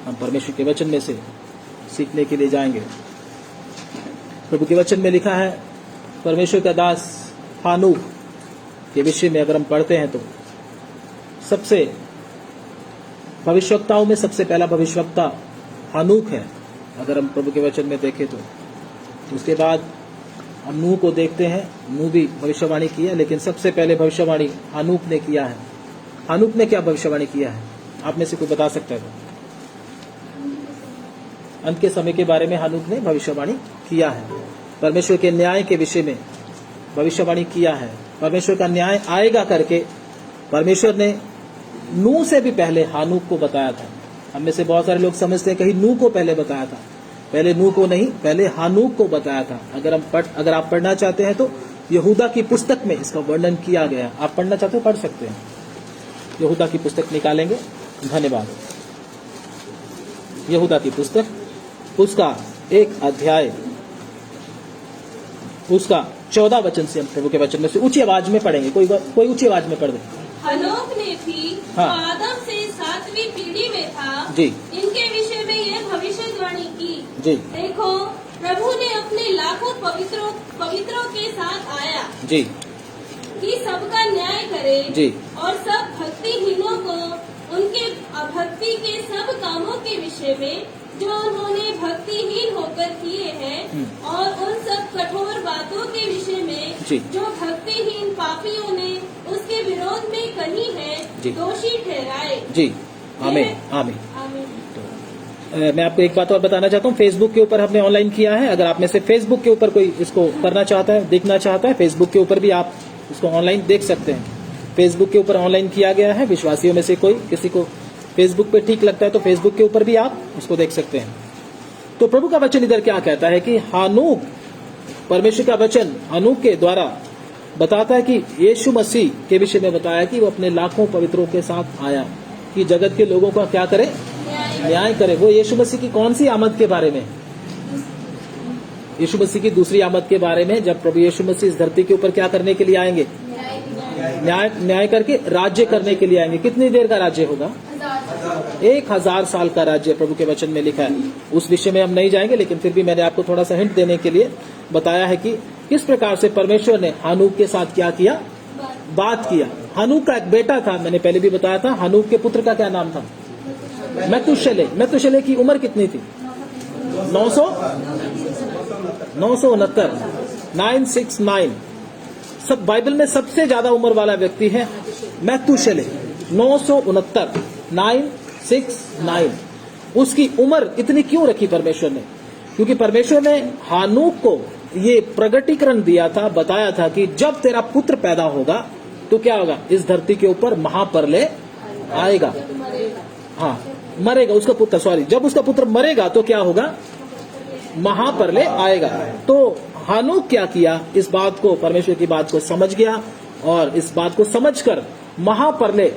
हम परमेश्वर के वचन में से सीखने के लिए जाएंगे। प्रभु के वचन में लिखा है, परमेश्वर का दास हानूक के विषय में अगर हम पढ़ते हैं तो सबसे भविष्यवक्ताओं में सबसे पहला भविष्यवक्ता हानूक है। अगर हम प्रभु के वचन में देखें तो उसके बाद हम नूह को देखते हैं। नूह भी भविष्यवाणी की है, लेकिन सबसे पहले भविष्यवाणी हानूक ने किया है। हानूक ने क्या भविष्यवाणी किया है, आप में से कोई बता सकता है? अंत के समय के बारे में हानूक ने भविष्यवाणी किया है। परमेश्वर के न्याय के विषय में भविष्यवाणी किया है। परमेश्वर का न्याय आएगा करके परमेश्वर ने नूह से भी पहले हानूक को बताया था। हम में से बहुत सारे लोग समझते हैं कहीं नूह को पहले बताया था। पहले नूह को नहीं, पहले हानूक को बताया था। अगर आप पढ़ना चाहते हैं तो यहूदा की पुस्तक में इसका वर्णन किया गया। आप पढ़ना चाहते हो, पढ़ सकते हैं। यहूदा की पुस्तक निकालेंगे। धन्यवाद। यहूदा की पुस्तक उसका 1 अध्याय उसका 14 वचन से हम प्रभु के वचन में से ऊंची आवाज में पढ़ेंगे। कोई ऊंची आवाज में पढ़ दे। हनोक ने भी आदम से 7वीं पीढ़ी में था जी, इनके विषय में यह भविष्यवाणी की जी, देखो प्रभु ने अपने लाखों पवित्रों के साथ आया जी, कि सबका न्याय करे जी, और सब भक्तिहीनों को उनके अभक्ति के सब कामों के विषय में जो उन्होंने भक्तिहीन होकर किए हैं और उन सब कठोर बातों के विषय में जो भक्तिहीन पापियों ने उसके विरोध में कही है दोषी ठहराए। जी, आमीन, आमीन। मैं आपको एक बात और बताना चाहता हूँ। फेसबुक के ऊपर हमने ऑनलाइन किया है। अगर आप में से फेसबुक के ऊपर कोई इसको करना चाहता है, देखना चाहता है, फेसबुक के ऊपर भी आप इसको ऑनलाइन देख सकते हैं। फेसबुक के ऊपर ऑनलाइन किया गया है। विश्वासियों में से कोई किसी को फेसबुक पे ठीक लगता है तो फेसबुक के ऊपर भी आप उसको देख सकते हैं। तो प्रभु का वचन इधर क्या कहता है कि हानूक, परमेश्वर का वचन हानूक के द्वारा बताता है कि यीशु मसीह के विषय में बताया कि वो अपने लाखों पवित्रों के साथ आया कि जगत के लोगों का क्या करे, न्याय करे। वो यीशु मसीह की कौन सी आमद के बारे में? यीशु मसीह की दूसरी आमद के बारे में, जब प्रभु यीशु मसीह इस धरती के ऊपर क्या करने के लिए आएंगे? न्याय करके राज्य करने के लिए आएंगे। कितनी देर का राज्य होगा? 1000 साल का राज्य प्रभु के वचन में लिखा है। उस विषय में हम नहीं जाएंगे, लेकिन फिर भी मैंने आपको थोड़ा सा हिंट देने के लिए बताया है कि किस प्रकार से परमेश्वर ने हानूक के साथ क्या किया, बात किया। हानूक का एक बेटा था, मैंने पहले भी बताया था। हानूक के पुत्र का क्या नाम था? मेतुशेलह। मेतुशेलह की उम्र कितनी थी? 969, 969। सब बाइबल में सबसे ज्यादा उम्र वाला व्यक्ति है मेतुशेलह, 969, 969। उसकी उम्र इतनी क्यों रखी परमेश्वर ने? क्योंकि परमेश्वर ने हानूक को ये प्रगटीकरण दिया था, बताया था कि जब तेरा पुत्र पैदा होगा तो क्या होगा? इस धरती के ऊपर महाप्रलय आएगा। हाँ, मरेगा उसका पुत्र, सॉरी, जब उसका पुत्र मरेगा तो क्या होगा? महाप्रलय आएगा। तो हानूक क्या किया? इस बात को, परमेश्वर की बात को समझ गया और इस बात को समझकर महाप्रलय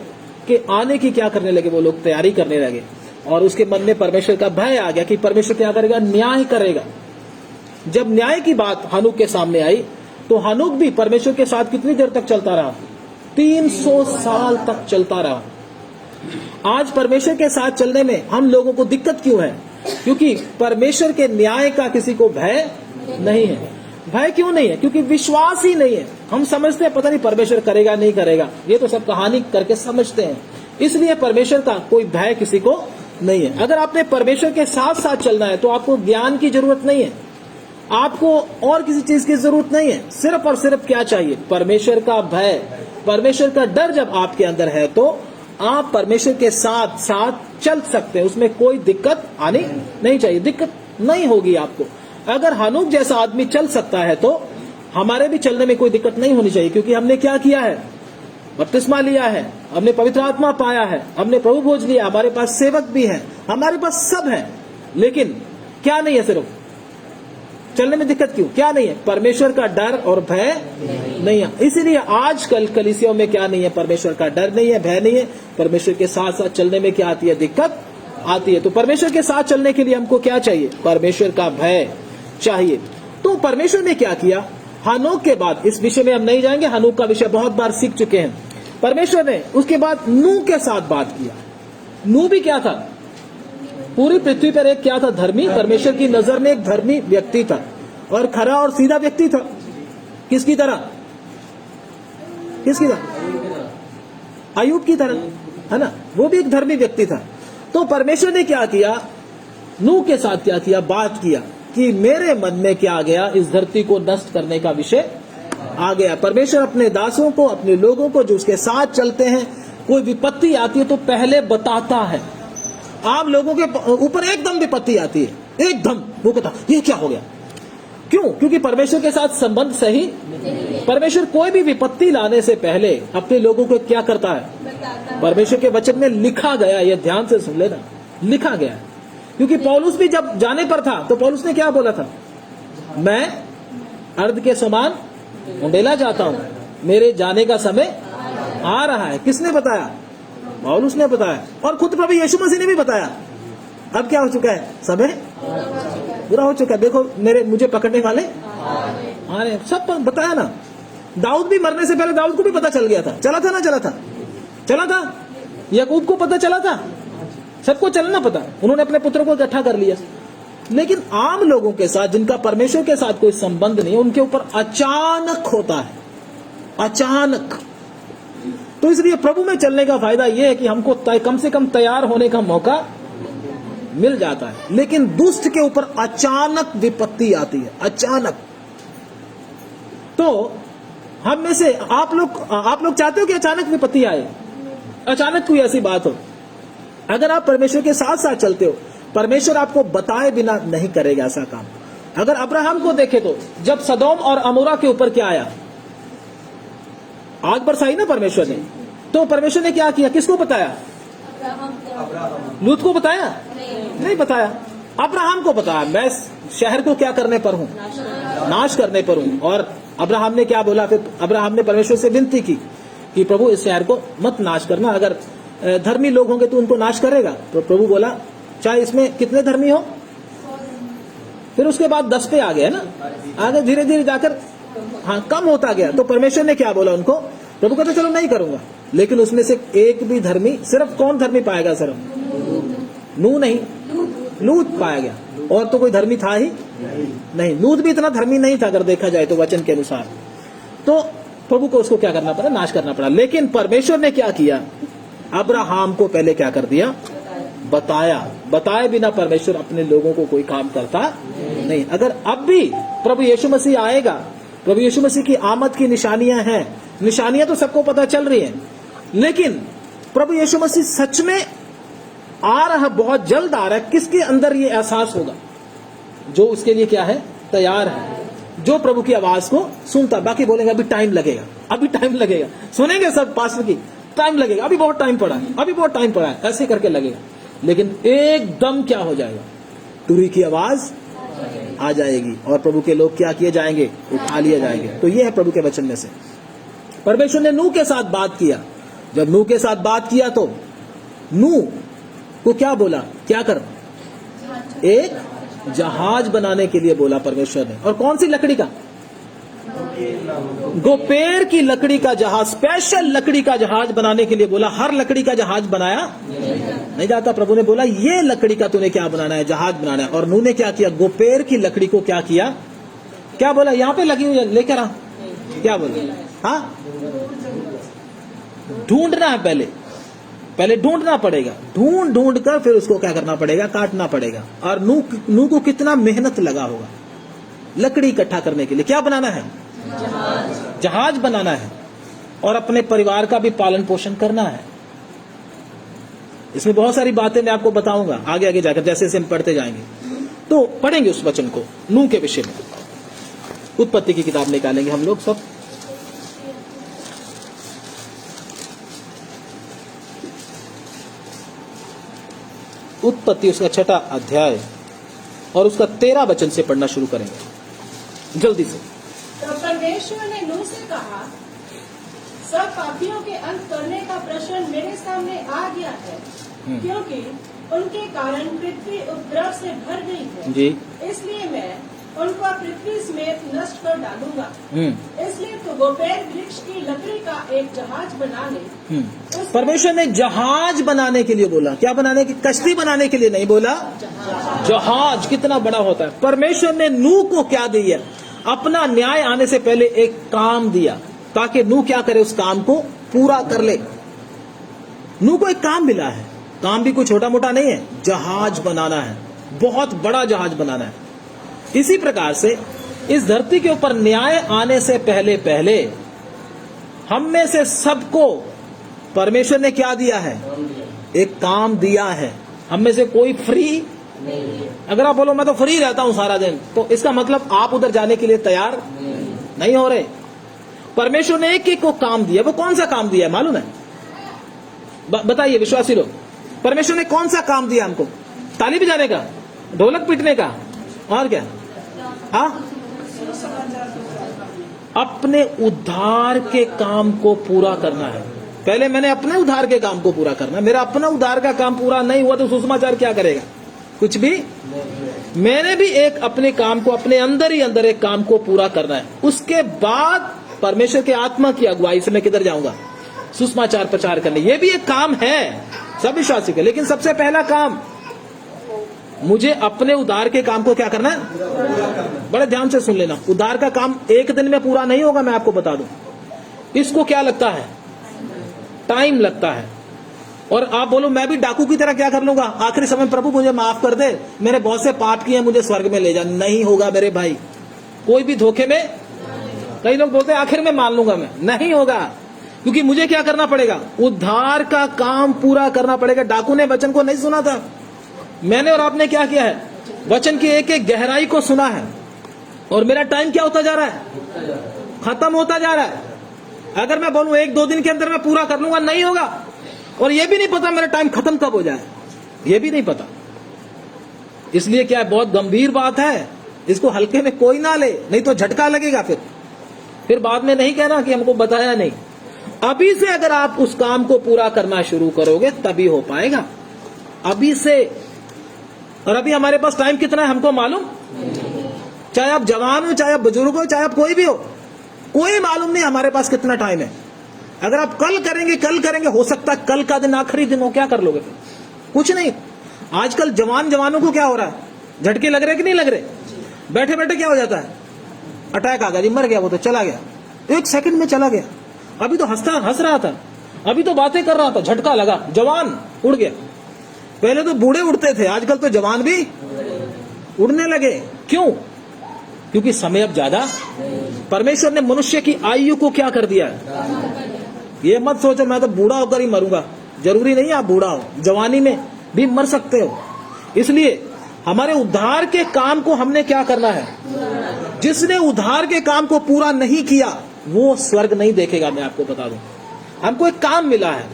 के आने की क्या करने लगे? वो लोग तैयारी करने लगे और उसके मन में परमेश्वर का भय आ गया कि परमेश्वर क्या करेगा? न्याय करेगा। जब न्याय की बात हानूक के सामने आई तो हानूक भी परमेश्वर के साथ कितनी देर तक चलता रहा? 300 साल तक चलता रहा। आज परमेश्वर के साथ चलने में हम लोगों को दिक्कत क्यों है? क्योंकि परमेश्वर के न्याय का किसी को भय नहीं है। भय क्यों नहीं है? क्योंकि विश्वास ही नहीं है। हम समझते हैं पता नहीं परमेश्वर करेगा नहीं करेगा, ये तो सब कहानी करके समझते हैं, इसलिए परमेश्वर का कोई भय किसी को नहीं है। अगर आपने परमेश्वर के साथ साथ चलना है तो आपको ज्ञान की जरूरत नहीं है, आपको और किसी चीज की जरूरत नहीं है। सिर्फ और सिर्फ क्या चाहिए? परमेश्वर का भय, परमेश्वर का डर जब आपके अंदर है तो आप परमेश्वर के साथ साथ चल सकते हैं। उसमें कोई दिक्कत आनी नहीं चाहिए, दिक्कत नहीं होगी आपको। अगर हानूक जैसा आदमी चल सकता है तो हमारे भी चलने में कोई दिक्कत नहीं होनी चाहिए, क्योंकि हमने क्या किया है? बपतिस्मा लिया है, हमने पवित्र आत्मा पाया है, हमने प्रभु भोज लिया, हमारे पास सेवक भी है, हमारे पास सब है। लेकिन क्या नहीं है? सिर्फ चलने में दिक्कत क्यों? क्या नहीं है? परमेश्वर का डर और भय नहीं है। इसीलिए आजकल कलीसियाओं में क्या नहीं है? परमेश्वर का डर नहीं है, भय नहीं है। परमेश्वर के साथ साथ चलने में क्या आती है? दिक्कत आती है। तो परमेश्वर के साथ चलने के लिए हमको क्या चाहिए? परमेश्वर का भय चाहिए। तो परमेश्वर ने क्या किया? हानूक के बाद, इस विषय में हम नहीं जाएंगे, हानूक का विषय बहुत बार सीख चुके हैं। परमेश्वर ने उसके बाद नूह के साथ बात किया। नूह भी क्या था? पूरी पृथ्वी पर एक क्या था? धर्मी, परमेश्वर की नजर में एक धर्मी व्यक्ति था और खरा और सीधा व्यक्ति था। किसकी तरह? किसकी तरह? अय्यूब की तरह, है ना? वो भी एक धर्मी व्यक्ति था। तो परमेश्वर ने क्या किया? नूह के साथ क्या किया? बात किया कि मेरे मन में क्या आ गया? इस धरती को नष्ट करने का विषय आ गया। परमेश्वर अपने दासों को, अपने लोगों को जो उसके साथ चलते हैं, कोई विपत्ति आती है तो पहले बताता है। आम लोगों के ऊपर एकदम विपत्ति आती है, एकदम वो कहता ये क्या हो गया? क्यों? क्योंकि परमेश्वर के साथ संबंध सही। परमेश्वर कोई भी विपत्ति लाने से पहले अपने लोगों को क्या करता है? परमेश्वर के वचन में लिखा गया, ये ध्यान से सुन लेना, लिखा गया। क्योंकि पौलुस भी जब जाने पर था तो पौलुस ने क्या बोला था? मैं अर्ध के समान उंडेला जाता हूं, मेरे जाने का समय आ रहा है। किसने बताया? पौलुस ने बताया। और खुद प्रभु यीशु मसीह ने भी बताया। अब क्या हो चुका है? समय पूरा हो चुका है। देखो मुझे पकड़ने वाले आ रहे, सब बताया ना। दाऊद भी मरने से पहले दाऊद को भी पता चल गया था। चला था ना? चला था। याकूब को पता चला था, सबको चलना पता। उन्होंने अपने पुत्रों को इकट्ठा कर लिया। लेकिन आम लोगों के साथ, जिनका परमेश्वर के साथ कोई संबंध नहीं है, उनके ऊपर अचानक होता है, अचानक। तो इसलिए प्रभु में चलने का फायदा यह है कि हमको कम से कम तैयार होने का मौका मिल जाता है। लेकिन दुष्ट के ऊपर अचानक विपत्ति आती है, अचानक। तो हम में से आप लोग चाहते हो कि अचानक विपत्ति आए? अचानक कोई ऐसी बात हो? अगर आप परमेश्वर के साथ साथ चलते हो, परमेश्वर आपको बताए बिना नहीं करेगा ऐसा काम। अगर अब्राहम को देखे तो जब सदोम और अमोरा के ऊपर क्या आया? आग बरसाई ना परमेश्वर ने। तो परमेश्वर ने क्या किया? किसको बताया? लूत को बताया? नहीं बताया। अब्राहम को बताया, मैं शहर को क्या करने पर हूं? नाश करने पर हूं। और अब्राहम ने क्या बोला? फिर अब्राहम ने परमेश्वर से विनती की कि प्रभु इस शहर को मत नाश करना, अगर धर्मी लोग होंगे तो उनको नाश करेगा। तो प्रभु बोला चाहे इसमें कितने धर्मी हो। फिर उसके बाद 10 पे आ गया ना, आगे धीरे धीरे जाकर कम होता गया। तो परमेश्वर ने क्या बोला उनको? प्रभु कहते चलो नहीं करूंगा। लेकिन उसमें से एक भी धर्मी, सिर्फ कौन धर्मी पाएगा? सिर्फ नूह नहीं, लूत पाया गया। और तो कोई धर्मी था ही नहीं। लूत भी इतना धर्मी नहीं था अगर देखा जाए तो वचन के अनुसार। तो प्रभु को उसको क्या करना पड़ा? नाश करना पड़ा। लेकिन परमेश्वर ने क्या किया? अब्राहम को पहले क्या कर दिया? बताया। बताए बिना परमेश्वर अपने लोगों को कोई काम करता नहीं। अगर अब भी प्रभु यीशु मसीह आएगा, प्रभु यीशु मसीह की आमद की निशानियां हैं, निशानियां तो सबको पता चल रही हैं, लेकिन प्रभु यीशु मसीह सच में आ रहा, बहुत जल्द आ रहा है। किसके अंदर ये एहसास होगा? जो उसके लिए क्या है? तैयार है, जो प्रभु की आवाज को सुनता। बाकी बोलेंगे अभी टाइम लगेगा, अभी टाइम लगेगा। सुनेंगे सब पास्टर की, टाइम लगेगा, अभी बहुत टाइम पड़ा है, अभी बहुत टाइम पड़ा है, ऐसे करके लगेगा। लेकिन एकदम क्या हो जाएगा? तुरही की आवाज आ जाएगी और प्रभु के लोग क्या किए जाएंगे? उठा लिए जाएंगे। तो ये है प्रभु के वचन में से। परमेश्वर ने नूह के साथ बात किया। जब नूह के साथ बात किया तो नूह को क्या बोला? क्या कर? एक जहाज बनाने के लिए बोला परमेश्वर ने। और कौन सी लकड़ी का? गोपेर की लकड़ी का जहाज, स्पेशल लकड़ी का जहाज बनाने के लिए बोला। हर लकड़ी का जहाज बनाया नहीं जाता। प्रभु ने बोला ये लकड़ी का तूने क्या बनाना है? जहाज बनाना है। और नूह ने क्या किया? गोपेर की लकड़ी को क्या किया? क्या बोला? यहाँ पे लगी हुई है, लेकर आ। क्या बोला? हाँ, ढूंढना है पहले ढूंढना पड़ेगा। ढूंढ कर फिर उसको क्या करना पड़ेगा? काटना पड़ेगा। और नूह को कितना मेहनत लगा होगा लकड़ी इकट्ठा करने के लिए। क्या बनाना है? जहाज बनाना है। और अपने परिवार का भी पालन पोषण करना है। इसमें बहुत सारी बातें मैं आपको बताऊंगा आगे आगे जाकर, जैसे जैसे हम पढ़ते जाएंगे। तो पढ़ेंगे उस वचन को, नूह के विषय में। उत्पत्ति की किताब निकालेंगे हम लोग सब। उत्पत्ति उसका 6वां अध्याय और उसका 13 वचन से पढ़ना शुरू करेंगे जल्दी से। तो परमेश्वर ने नूह से कहा, सब पापियों के अंत करने का प्रश्न मेरे सामने आ गया है, क्योंकि उनके कारण पृथ्वी उपद्रव से भर गई है। जी। इसलिए मैं उनको पृथ्वी समेत नष्ट कर डालूंगा। हम्म। इसलिए तो गोपेर वृक्ष की लकड़ी का एक जहाज बना ले। परमेश्वर ने जहाज बनाने के लिए बोला, क्या बनाने की? कश्ती बनाने के लिए नहीं बोला, जहाज कितना बड़ा होता है। परमेश्वर ने नूह को क्या दिया? अपना न्याय आने से पहले एक काम दिया, ताकि नूह क्या करे, उस काम को पूरा कर ले। नूह को एक काम मिला है, काम भी कोई छोटा मोटा नहीं है, जहाज बनाना है, बहुत बड़ा जहाज बनाना है। इसी प्रकार से इस धरती के ऊपर न्याय आने से पहले पहले हम में से सबको परमेश्वर ने क्या दिया है? एक काम दिया है। हम में से कोई फ्री अगर आप बोलो मैं तो फ्री रहता हूं सारा दिन, तो इसका मतलब आप उधर जाने के लिए तैयार नहीं हो रहे। परमेश्वर ने एक एक को काम दिया। वो कौन सा काम दिया है मालूम है? बताइए विश्वासी लोग, परमेश्वर ने कौन सा काम दिया हमको? ताली बजाने का, ढोलक पीटने का, और क्या? हाँ, अपने उद्धार के काम को पूरा करना है। पहले मैंने अपने उद्धार के काम को पूरा करना है। मेरा अपना उद्धार का काम पूरा नहीं हुआ तो सुसमाचार क्या करेगा? कुछ भी। मैंने भी एक अपने काम को, अपने अंदर ही अंदर एक काम को पूरा करना है। उसके बाद परमेश्वर के आत्मा की अगुवाई से मैं किधर जाऊंगा? सुसमाचार प्रचार करने। ये भी एक काम है सब विश्वासी का। लेकिन सबसे पहला काम, मुझे अपने उद्धार के काम को क्या करना है? बड़े ध्यान से सुन लेना। उद्धार का काम एक दिन में पूरा नहीं होगा, मैं आपको बता दूं। इसको क्या लगता है? टाइम लगता है। और आप बोलो मैं भी डाकू की तरह क्या कर लूंगा आखिरी समय, प्रभु मुझे माफ कर दे, मैंने बहुत से पाप किए, मुझे स्वर्ग में ले जा। नहीं होगा मेरे भाई, कोई भी धोखे में। कई लोग बोलते हैं आखिर में मान लूंगा मैं, नहीं होगा। क्योंकि मुझे क्या करना पड़ेगा? उद्धार का काम पूरा करना पड़ेगा। डाकू ने वचन को नहीं सुना था। मैंने और आपने क्या किया है? वचन की एक एक गहराई को सुना है। और मेरा टाइम क्या होता जा रहा है? खत्म होता जा रहा है। अगर मैं बोलूं एक दो दिन के अंदर मैं पूरा कर लूंगा, नहीं होगा। और ये भी नहीं पता मेरा टाइम खत्म कब हो जाए, ये भी नहीं पता। इसलिए क्या है, बहुत गंभीर बात है, इसको हल्के में कोई ना ले, नहीं तो झटका लगेगा। फिर बाद में नहीं कहना कि हमको बताया नहीं। अभी से अगर आप उस काम को पूरा करना शुरू करोगे तभी हो पाएगा, अभी से। और अभी हमारे पास टाइम कितना है हमको मालूम? चाहे आप जवान हो, चाहे आप बुजुर्ग हो, चाहे आप कोई भी हो, कोई मालूम नहीं हमारे पास कितना टाइम है। अगर आप कल करेंगे, हो सकता है कल का दिन आखिरी दिन हो, क्या कर लोगे फिर? कुछ नहीं। आजकल जवानों को क्या हो रहा है? झटके लग रहे कि नहीं लग रहे? बैठे बैठे क्या हो जाता है? अटैक आ गया जी, मर गया, वो तो चला गया, एक सेकंड में चला गया। अभी तो हंस रहा था, अभी तो बातें कर रहा था, झटका लगा, जवान उड़ गया। पहले तो बूढ़े उड़ते थे, आजकल तो जवान भी उड़ने लगे। क्यों? क्योंकि समय अब ज्यादा। परमेश्वर ने मनुष्य की आयु को क्या कर दिया है? ये मत सोचो मैं तो बूढ़ा होकर ही मरूंगा। जरूरी नहीं आप बूढ़ा हो, जवानी में भी मर सकते हो। इसलिए हमारे उद्धार के काम को हमने क्या करना है? जिसने उद्धार के काम को पूरा नहीं किया वो स्वर्ग नहीं देखेगा। मैं आपको बता दूं, हमको एक काम मिला है।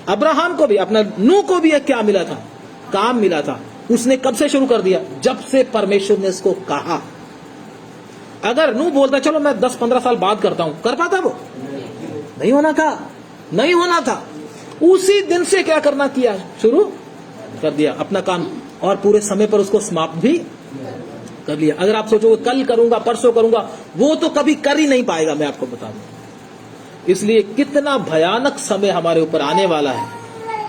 अब्राहम को भी, अपना नूह को भी एक क्या मिला था? काम मिला था। उसने कब से शुरू कर दिया? जब से परमेश्वर ने इसको कहा। अगर नूह बोलता चलो मैं 10-15 साल बाद करता हूं, कर पाता वो? नहीं होना था, नहीं होना था। उसी दिन से क्या करना किया? शुरू कर दिया अपना काम, और पूरे समय पर उसको समाप्त भी कर लिया। अगर आप सोचो कल करूंगा, परसों करूंगा, वो तो कभी कर ही नहीं पाएगा, मैं आपको बता दूं। इसलिए कितना भयानक समय हमारे ऊपर आने वाला है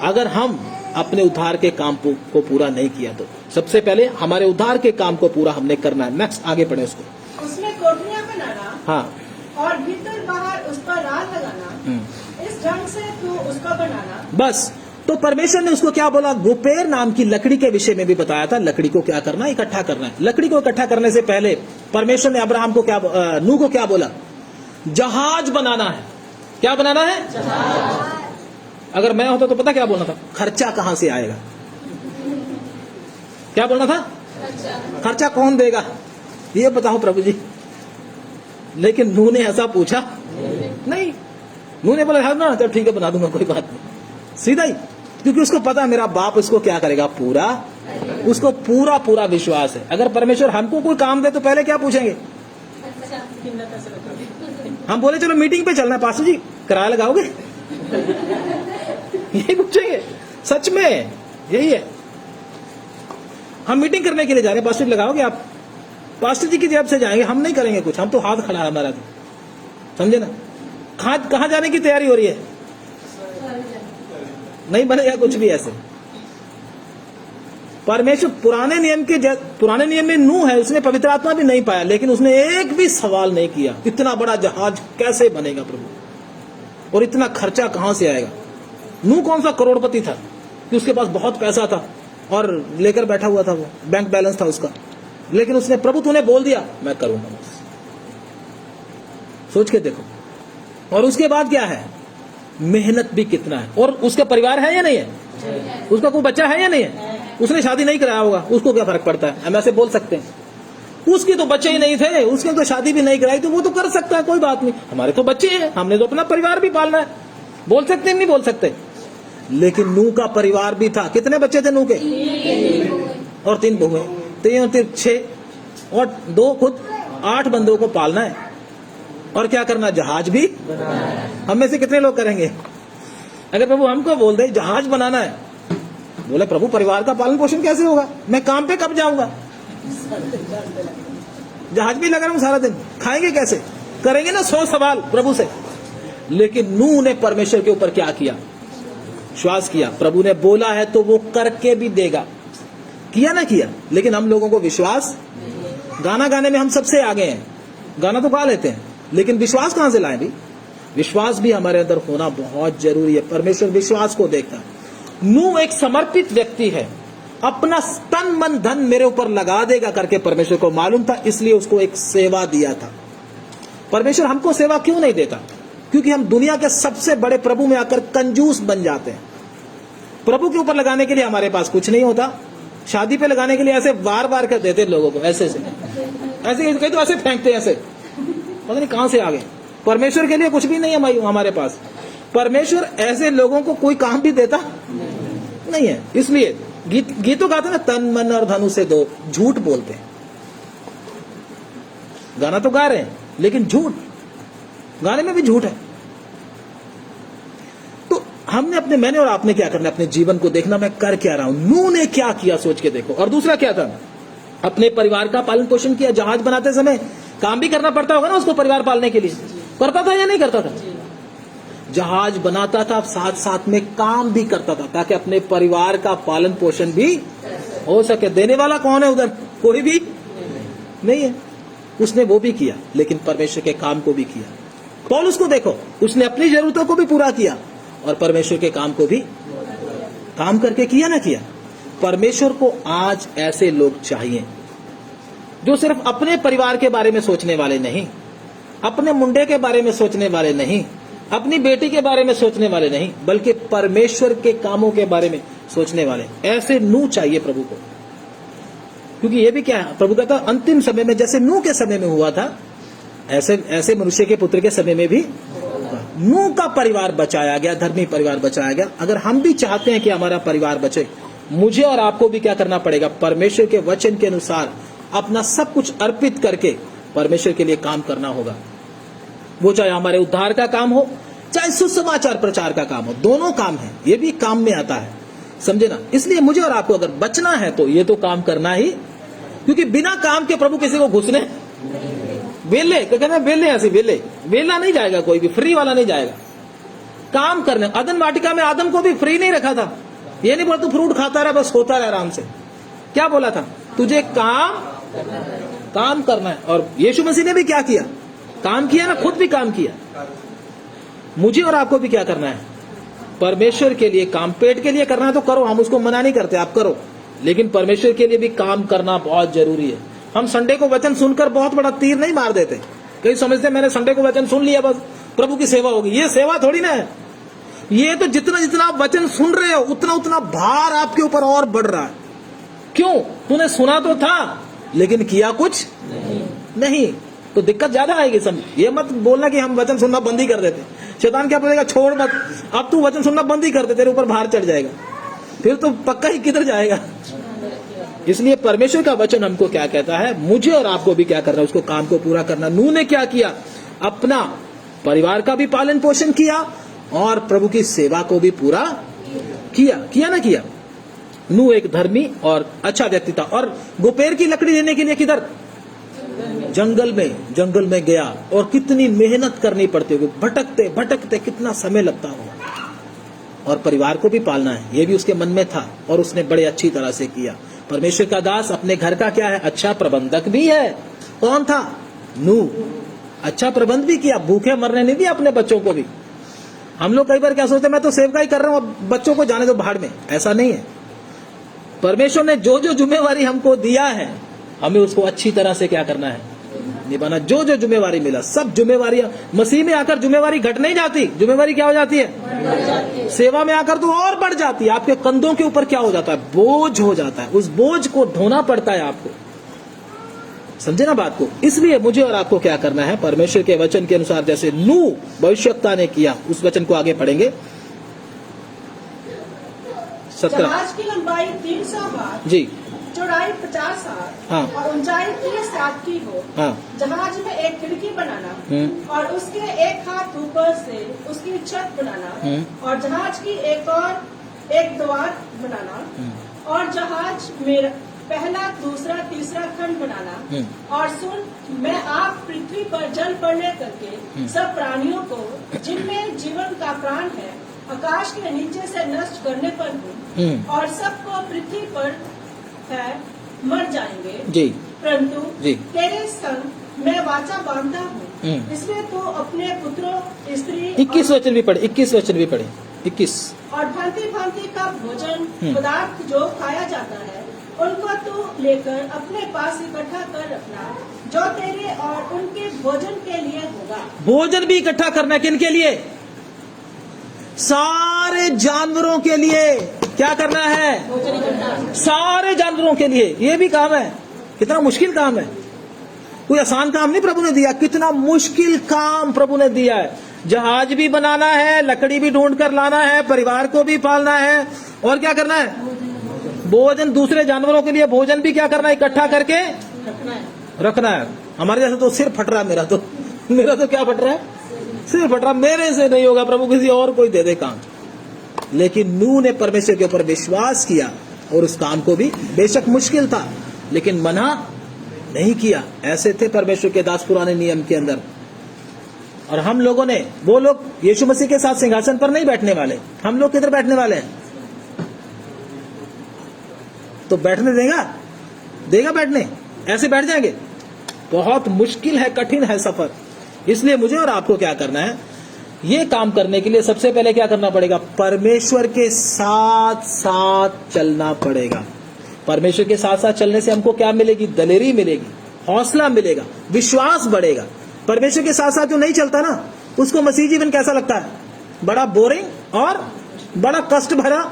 अगर हम अपने उद्धार के काम को पूरा नहीं किया तो। सबसे पहले हमारे उद्धार के काम को पूरा हमने करना है। नेक्स्ट आगे पढ़े उसको। उसमें कोठरियां बनाना, हाँ, और भीतर बाहर उस पर राल लगाना, इस ढंग से तू उसका बनाना। बस। तो परमेश्वर ने उसको क्या बोला? गोपेर नाम की लकड़ी के विषय में भी बताया था। लकड़ी को क्या करना? इकट्ठा करना है। लकड़ी को इकट्ठा करने से पहले परमेश्वर ने अब्राहम को क्या, नूह को क्या बोला? जहाज बनाना है। क्या बनाना है? जहाज। अगर मैं होता तो पता क्या बोलना था? खर्चा कहां से आएगा? क्या बोलना था? खर्चा कौन देगा ये बताओ प्रभु जी। लेकिन नूह ने ऐसा पूछा नहीं। नूह ने बोला ना तो ठीक है बना दूंगा, कोई बात नहीं, सीधा ही। क्योंकि उसको पता मेरा बाप इसको क्या करेगा, पूरा। उसको पूरा पूरा विश्वास है। अगर परमेश्वर हमको कोई काम दे तो पहले क्या पूछेंगे? हम बोले चलो मीटिंग पे चलना है, पास्टर जी किराया लगाओगे? यही पूछेंगे। सच में यही है। हम मीटिंग करने के लिए जा रहे हैं, पास्टर जी लगाओगे आप? पास्टर जी की जेब से जाएंगे, हम नहीं करेंगे कुछ, हम तो हाथ खड़ा है हमारा, तो समझे ना। कहाँ जाने की तैयारी हो रही है? नहीं बनेगा कुछ भी ऐसे। परमेश्वर पुराने नियम में नूह है, उसने पवित्र आत्मा भी नहीं पाया, लेकिन उसने एक भी सवाल नहीं किया इतना बड़ा जहाज कैसे बनेगा प्रभु, और इतना खर्चा कहां से आएगा। नूह कौन सा करोड़पति था कि उसके पास बहुत पैसा था और लेकर बैठा हुआ था, वो बैंक बैलेंस था उसका, लेकिन उसने प्रभु तूने बोल दिया मैं करूंगा, सोच के देखो। और उसके बाद क्या है, मेहनत भी कितना है, और उसका परिवार है या नहीं है, उसका कोई बच्चा है या नहीं है, उसने शादी नहीं कराया होगा, उसको क्या फर्क पड़ता है, हम ऐसे बोल सकते हैं। उसके तो बच्चे ही नहीं थे, उसने तो शादी भी नहीं कराई, तो वो तो कर सकता है, कोई बात नहीं, हमारे तो बच्चे हैं, हमने तो अपना परिवार भी पालना है, बोल सकते नहीं बोल सकते। लेकिन नूह का परिवार भी था, कितने बच्चे थे नूह के, और 3 बहुएं, 3 और 3 6, और 2 खुद, 8 बंदों को पालना है, और क्या करना, जहाज भी। हम में से कितने लोग करेंगे? अगर प्रभु हमको बोल दे जहाज बनाना है, बोले प्रभु परिवार का पालन पोषण कैसे होगा, मैं काम पे कब जाऊंगा, जहाज भी लगा रहा हूं सारा दिन, खाएंगे कैसे, करेंगे ना 100 सवाल प्रभु से। लेकिन नूह ने परमेश्वर के ऊपर क्या किया, विश्वास किया। प्रभु ने बोला है तो वो करके भी देगा, किया ना किया। लेकिन हम लोगों को विश्वास, गाना गाने में हम सबसे आगे हैं, गाना तो गा लेते हैं, लेकिन विश्वास कहां से लाएं भी? विश्वास भी हमारे अंदर होना बहुत जरूरी है। परमेश्वर विश्वास को देखता है। नूह एक समर्पित व्यक्ति है, अपना तन मन धन मेरे ऊपर लगा देगा करके परमेश्वर को मालूम था, इसलिए उसको एक सेवा दिया था। परमेश्वर हमको सेवा क्यों नहीं देता? क्योंकि हम दुनिया के सबसे बड़े प्रभु में आकर कंजूस बन जाते हैं। प्रभु के ऊपर लगाने के लिए हमारे पास कुछ नहीं होता, शादी पे लगाने के लिए ऐसे बार बार कर देते लोगों को, ऐसे कहीं तो ऐसे फेंकते हैं, ऐसे पता नहीं कहां से आ गए। परमेश्वर के लिए कुछ भी नहीं है हमारे पास। परमेश्वर ऐसे लोगों को कोई काम भी देता नहीं है। इसलिए गीतों गाते ना, तन मन और धनु से दो, झूठ बोलते हैं। गाना तो गा रहे हैं लेकिन झूठ, गाने में भी झूठ है। तो मैंने और आपने क्या करना, अपने जीवन को देखना, मैं कर क्या रहा हूं। नूह ने क्या किया सोच के देखो। और दूसरा क्या था, अपने परिवार का पालन पोषण किया। जहाज बनाते समय काम भी करना पड़ता होगा ना उसको, परिवार पालने के लिए करता था या नहीं करता था? जहाज बनाता था, साथ साथ में काम भी करता था, ताकि अपने परिवार का पालन पोषण भी हो सके। देने वाला कौन है उधर? कोई भी नहीं है। उसने वो भी किया, लेकिन परमेश्वर के काम को भी किया। पौलुस को देखो, उसने अपनी जरूरतों को भी पूरा किया और परमेश्वर के काम को भी काम करके किया ना किया। परमेश्वर को आज ऐसे लोग चाहिए जो सिर्फ अपने परिवार के बारे में सोचने वाले नहीं, अपने मुंडे के बारे में सोचने वाले नहीं, अपनी बेटी के बारे में सोचने वाले नहीं, बल्कि परमेश्वर के कामों के बारे में सोचने वाले। ऐसे नूह चाहिए प्रभु को। क्योंकि ये भी क्या है, प्रभु कहता अंतिम समय में जैसे नूह के समय में हुआ था, ऐसे मनुष्य के पुत्र के समय में भी नूह का परिवार बचाया गया, धर्मी परिवार बचाया गया। अगर हम भी चाहते हैं कि हमारा परिवार बचे, मुझे और आपको भी क्या करना पड़ेगा? परमेश्वर के वचन के अनुसार अपना सब कुछ अर्पित करके परमेश्वर के लिए काम करना होगा। वो चाहे हमारे उद्धार का काम हो, चाहे सुसमाचार प्रचार का काम हो, दोनों काम है, ये भी काम में आता है, समझे ना। इसलिए मुझे और आपको अगर बचना है तो ये तो काम करना ही, क्योंकि बिना काम के प्रभु किसी को घुसने वेले, कहते हैं वेले, ऐसे वेला नहीं जाएगा, कोई भी फ्री वाला नहीं जाएगा काम करने। अदन वाटिका में आदम को भी फ्री नहीं रखा था। ये नहीं बोला तू फ्रूट खाता रहा, बस होता रहा आराम से। क्या बोला था? तुझे काम करना है। और यीशु मसीह ने भी क्या किया? काम किया ना, खुद भी काम किया। मुझे और आपको भी क्या करना है? परमेश्वर के लिए काम। पेट के लिए करना है तो करो, हम उसको मना नहीं करते, आप करो, लेकिन परमेश्वर के लिए भी काम करना बहुत जरूरी है। हम संडे को वचन सुनकर बहुत बड़ा तीर नहीं मार देते। कई समझते मैंने संडे को वचन सुन लिया बस प्रभु की सेवा होगी। ये सेवा थोड़ी ना है। ये तो जितना आप वचन सुन रहे हो उतना भार आपके ऊपर और बढ़ रहा है। क्यों? तूने सुना तो था लेकिन किया कुछ नहीं, तो दिक्कत ज्यादा आएगी। समझ, ये मत बोलना कि हम वचन सुनना बंद ही कर देते। शैतान क्या बोलेगा? छोड़ मत, अब तू वचन सुनना बंद ही कर दे, तेरे ऊपर भार चढ़ जाएगा, फिर तो पक्का ही किधर जाएगा। इसलिए परमेश्वर का वचन हमको क्या कहता है? मुझे और आपको भी क्या करना है? उसको काम को पूरा करना। नूह ने क्या किया? अपना परिवार का भी पालन पोषण किया और प्रभु की सेवा को भी पूरा किया ना किया। नूह एक धर्मी और अच्छा व्यक्ति था। और गुपेर की लकड़ी लेने के लिए किधर? जंगल में गया और कितनी मेहनत करनी पड़ती होगी, भटकते भटकते कितना समय लगता होगा, और परिवार को भी पालना है, ये भी उसके मन में था और उसने बड़े अच्छी तरह से किया। परमेश्वर का दास अपने घर का क्या है, अच्छा प्रबंधक भी है। कौन था? नूह। अच्छा प्रबंध भी किया, भूखे मरने नहीं दिया अपने बच्चों को भी। हम लोग कई बार क्या सोचते हैं, मैं तो सेवकाई कर रहा हूं, अब बच्चों को जाने दो भाड़ में। ऐसा नहीं है। परमेश्वर ने जो जो जिम्मेवारी हमको दिया है, हमें उसको अच्छी तरह से क्या करना है, निभाना। जो जो जिम्मेवारी मिला, सब जिम्मेवारियां मसीह में आकर जिम्मेवारी घट नहीं जाती, जिम्मेवारी क्या हो जाती है, सेवा में आकर तो और बढ़ जाती है। आपके कंधों के ऊपर क्या हो जाता है, बोझ हो जाता है। उस बोझ को ढोना पड़ता है आपको। समझे ना बात को? इसलिए मुझे और आपको क्या करना है, परमेश्वर के वचन के अनुसार जैसे नूह भविष्यवक्ता ने किया, उस वचन को आगे पढ़ेंगे। 17 जहाज की लंबाई 300 हाथ, जी, चौड़ाई 50 हाथ हाँ। और ऊंचाई 30 हाथ की हो। हाँ। जहाज में एक खिड़की बनाना और उसके एक हाथ ऊपर से उसकी छत बनाना और जहाज की एक द्वार बनाना और जहाज में पहला, दूसरा, तीसरा खंड बनाना। और सुन, मैं आप पृथ्वी पर जल प्रलय करके सब प्राणियों को जिनमें जीवन का प्राण है आकाश के नीचे से नष्ट करने पर हूँ और सबको पृथ्वी पर है मर जाएंगे। जी। परंतु जी। तेरे संग मैं वाचा बांधता हूँ, इसलिए तो अपने पुत्रों, स्त्री 21 वचन भी पढ़े, 21 वचन भी पढ़े, 21। और भांति भांति का भोजन पदार्थ जो खाया जाता है उनको तू लेकर अपने पास इकट्ठा कर रखना, जो तेरे और उनके भोजन के लिए होगा। भोजन भी इकट्ठा करना, किन के लिए? सारे जानवरों के लिए। क्या करना है? सारे जानवरों के लिए। ये भी काम है। कितना मुश्किल काम है। कोई आसान काम नहीं प्रभु ने दिया, कितना मुश्किल काम प्रभु ने दिया है। जहाज भी बनाना है, लकड़ी भी ढूंढ कर लाना है, परिवार को भी पालना है, और क्या करना है, भोजन, दूसरे जानवरों के लिए भोजन भी क्या करना है, इकट्ठा करके रखना है। हमारे जैसे तो सिर फट रहा है, मेरा तो क्या फट रहा है, सिर फट रहा। मेरे से नहीं होगा प्रभु, किसी और कोई दे दे काम। लेकिन नूह ने परमेश्वर के ऊपर विश्वास किया और उस काम को भी, बेशक मुश्किल था लेकिन मना नहीं किया। ऐसे थे परमेश्वर के दास पुराने नियम के अंदर। और हम लोगों ने, वो लोग यीशु मसीह के साथ सिंहासन पर नहीं बैठने वाले, हम लोग किधर बैठने वाले हैं? तो बैठने देगा बैठने? ऐसे बैठ जाएंगे? बहुत मुश्किल है, कठिन है सफर। इसलिए मुझे और आपको क्या करना है, ये काम करने के लिए सबसे पहले क्या करना पड़ेगा, परमेश्वर के साथ साथ चलना पड़ेगा। परमेश्वर के साथ साथ चलने से हमको क्या मिलेगी, दलेरी मिलेगी, हौसला मिलेगा, विश्वास बढ़ेगा। परमेश्वर के साथ साथ जो नहीं चलता ना, उसको मसीह जीवन कैसा लगता है, बड़ा बोरिंग और बड़ा कष्ट भरा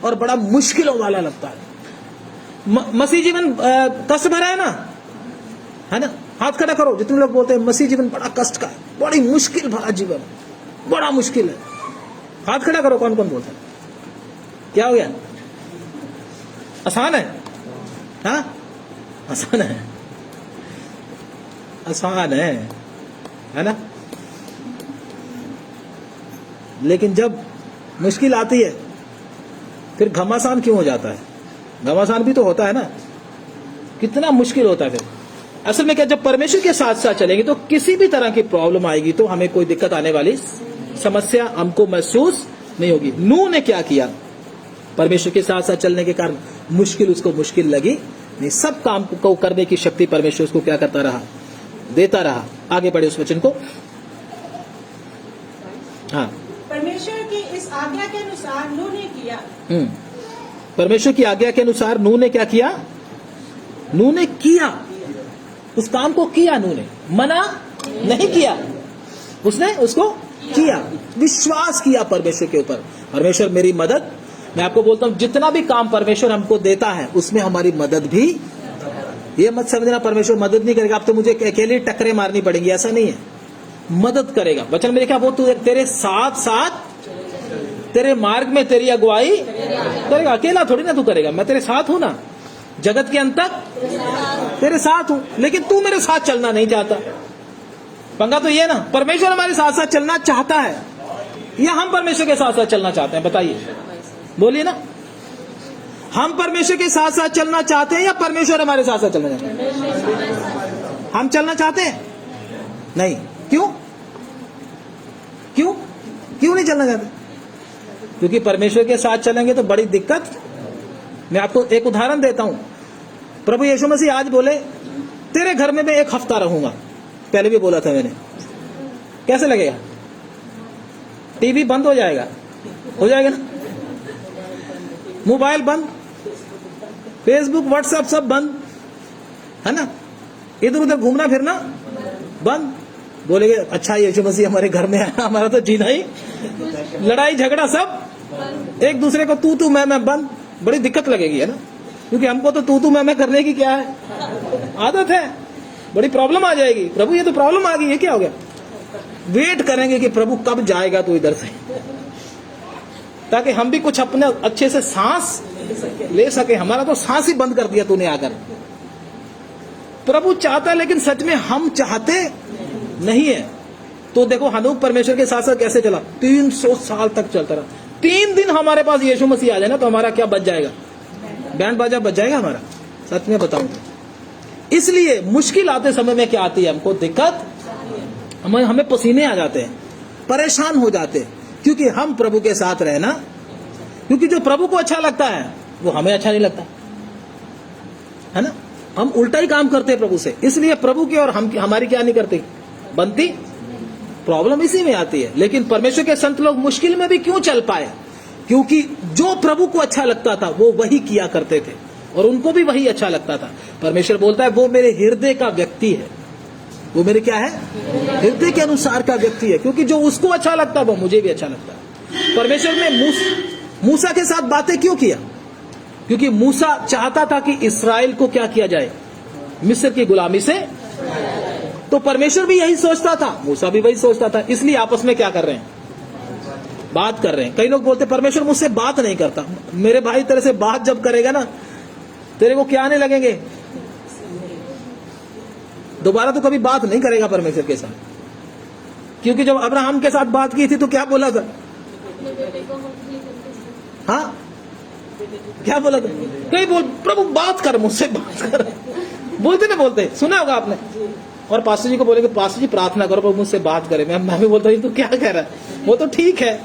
और बड़ा मुश्किलों वाला लगता है। मसीह जीवन कष्ट भरा है ना? हाथ खड़ा करो जितने लोग बोलते हैं मसीह जीवन बड़ा कष्ट का है, बड़ी मुश्किल भरा जीवन, बड़ा मुश्किल है। हाथ खड़ा करो, कौन कौन बोलता है? क्या हो गया? आसान है? हाँ, आसान है, आसान है ना? लेकिन जब मुश्किल आती है फिर घमासान क्यों हो जाता है? घमासान भी तो होता है ना, कितना मुश्किल होता है फिर। असल में क्या, जब परमेश्वर के साथ साथ चलेंगे तो किसी भी तरह की प्रॉब्लम आएगी तो हमें कोई दिक्कत आने वाली समस्या हमको महसूस नहीं होगी। नूह ने क्या किया, परमेश्वर के साथ साथ चलने के कारण मुश्किल उसको मुश्किल लगी नहीं, सब काम को करने की शक्ति परमेश्वर उसको क्या करता रहा, देता रहा। आगे बढ़े उस वचन को। हाँ, परमेश्वर की इस आज्ञा के अनुसार नूह ने किया। परमेश्वर की आज्ञा के अनुसार नूह ने क्या किया? नूह ने किया, उस काम को किया। नूह ने मना नहीं किया, उसने उसको किया, विश्वास किया परमेश्वर के ऊपर। परमेश्वर मेरी मदद, मैं आपको बोलता हूं जितना भी काम परमेश्वर हमको देता है उसमें हमारी मदद भी। ये मत समझना परमेश्वर मदद नहीं करेगा, अब तो मुझे अकेले टक्करें मारनी पड़ेंगी, ऐसा नहीं है। मदद करेगा, वचन में लिखा वो तू तेरे साथ साथ, तेरे मार्ग में तेरी अगुवाई करेगा। अकेला थोड़ी ना तू करेगा, मैं तेरे साथ हूं ना, जगत के अंत तक तेरे साथ हूं। लेकिन तू मेरे साथ चलना नहीं चाहता। पंगा तो ये ना, परमेश्वर हमारे साथ साथ चलना चाहता है या हम परमेश्वर के साथ साथ चलना चाहते हैं? बताइए, बोलिए ना। हम परमेश्वर के साथ साथ चलना चाहते हैं या परमेश्वर हमारे साथ साथ चलना चाहते हैं? हम चलना चाहते हैं? नहीं। क्यों? क्यों क्यों नहीं चलना चाहते? क्योंकि परमेश्वर के साथ चलेंगे तो बड़ी दिक्कत। मैं आपको एक उदाहरण देता हूं। प्रभु यीशु मसीह आज बोले तेरे घर में मैं 1 हफ्ता रहूंगा। पहले भी बोला था मैंने। कैसे लगेगा? टीवी बंद हो जाएगा ना, मोबाइल बंद, फेसबुक व्हाट्सएप सब बंद, है ना, इधर उधर घूमना फिरना बंद। बोलेगे अच्छा यीशु मसीह हमारे घर में आया, हमारा तो जीना ही, लड़ाई झगड़ा सब एक दूसरे को तू मैं बंद। बड़ी दिक्कत लगेगी, है ना, क्योंकि हमको तो तू मैं करने की क्या है आदत है। बड़ी प्रॉब्लम आ जाएगी। प्रभु ये तो प्रॉब्लम आ गई, ये क्या हो गया? वेट करेंगे कि प्रभु कब जाएगा तू इधर से, ताकि हम भी कुछ अपने अच्छे से सांस ले सके। हमारा तो सांस ही बंद कर दिया तूने आकर। प्रभु चाहता, लेकिन सच में हम चाहते नहीं है। तो देखो हनूक परमेश्वर के साथ साथ कैसे चला, 300 साल तक चलता रहा। 3 दिन हमारे पास यीशु मसीह आ जाए ना तो हमारा क्या बच जाएगा? बैंड बाजा बच जाएगा हमारा। सच में बताऊं, इसलिए मुश्किल आते समय में क्या आती है हमको दिक्कत, हमें पसीने आ जाते हैं, परेशान हो जाते हैं, क्योंकि हम प्रभु के साथ रहे ना। क्योंकि जो प्रभु को अच्छा लगता है वो हमें अच्छा नहीं लगता, है ना। हम उल्टा ही काम करते हैं प्रभु से, इसलिए प्रभु की और हमारी क्या नहीं करती बनती। प्रॉब्लम इसी में आती है। लेकिन परमेश्वर के संत लोग मुश्किल में भी क्यों चल पाए? क्योंकि जो प्रभु को अच्छा लगता था वो वही किया करते थे और उनको भी वही अच्छा लगता था। परमेश्वर बोलता है वो मेरे हृदय का व्यक्ति है। वो मेरे क्या है? हृदय के अनुसार का व्यक्ति है। क्योंकि जो उसको अच्छा लगता है वो मुझे भी अच्छा लगता है। परमेश्वर ने मूसा के साथ बातें क्यों किया? क्योंकि मूसा चाहता था कि इस्राएल को क्या किया जाए? मिस्र की गुलामी से। तो परमेश्वर भी यही सोचता था, मूसा भी वही सोचता था। इसलिए आपस में क्या कर रहे हैं? बात कर रहे हैं। कई लोग बोलते परमेश्वर मुझसे बात नहीं करता। मेरे भाई तेरे से बात जब करेगा ना, तेरे को क्या आने लगेंगे? दोबारा तो कभी बात नहीं करेगा परमेश्वर के साथ। क्योंकि जब अब्राहम के साथ बात की थी तो क्या बोला था? हाँ, क्या बोला था? कहीं बोल प्रभु बात कर, मुझसे बात कर। बोलते ना बोलते, सुना होगा आपने। और पास्टर जी को बोले कि पास्टर जी प्रार्थना करो प्रभु मुझसे बात करे। मैं भी बोलता हूँ तू क्या कह रहा है? वो तो ठीक है,